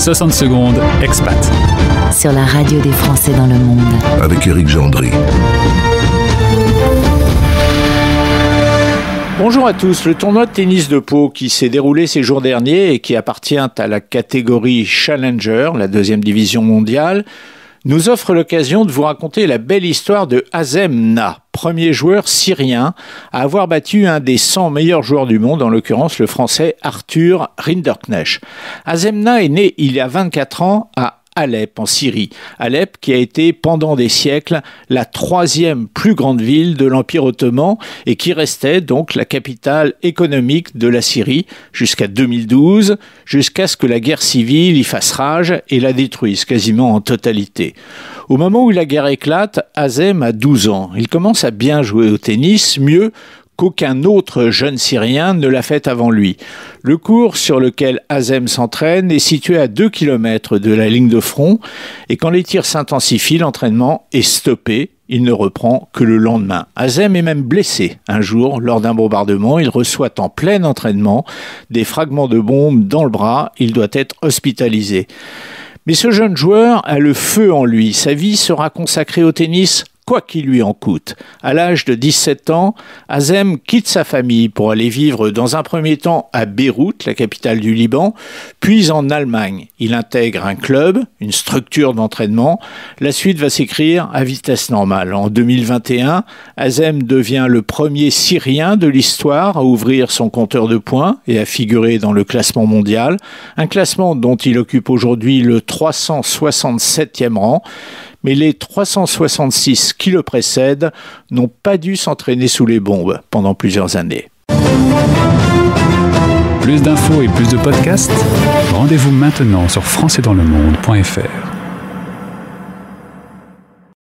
60 secondes, expat. Sur la radio des Français dans le monde. Avec Éric Gendry. Bonjour à tous. Le tournoi de tennis de Pau qui s'est déroulé ces jours derniers et qui appartient à la catégorie Challenger, la deuxième division mondiale, nous offre l'occasion de vous raconter la belle histoire de Azem Na, premier joueur syrien à avoir battu un des 100 meilleurs joueurs du monde, en l'occurrence le français Arthur Rinderknecht. Azem Na est né il y a 24 ans à Alep, en Syrie. Alep qui a été pendant des siècles la troisième plus grande ville de l'Empire ottoman et qui restait donc la capitale économique de la Syrie jusqu'à 2012, jusqu'à ce que la guerre civile y fasse rage et la détruise quasiment en totalité. Au moment où la guerre éclate, Azem a 12 ans. Il commence à bien jouer au tennis, mieux qu'aucun autre jeune Syrien ne l'a fait avant lui. Le court sur lequel Azem s'entraîne est situé à 2 km de la ligne de front et quand les tirs s'intensifient, l'entraînement est stoppé. Il ne reprend que le lendemain. Azem est même blessé. Un jour, lors d'un bombardement, il reçoit en plein entraînement des fragments de bombes dans le bras. Il doit être hospitalisé. Mais ce jeune joueur a le feu en lui. Sa vie sera consacrée au tennis, quoi qu'il lui en coûte. À l'âge de 17 ans, Azem quitte sa famille pour aller vivre dans un premier temps à Beyrouth, la capitale du Liban, puis en Allemagne. Il intègre un club, une structure d'entraînement. La suite va s'écrire à vitesse normale. En 2021, Azem devient le premier Syrien de l'histoire à ouvrir son compteur de points et à figurer dans le classement mondial. Un classement dont il occupe aujourd'hui le 367e rang. Mais les 366 qui le précèdent n'ont pas dû s'entraîner sous les bombes pendant plusieurs années. Plus d'infos et plus de podcasts, rendez-vous maintenant sur françaisdanslemonde.fr.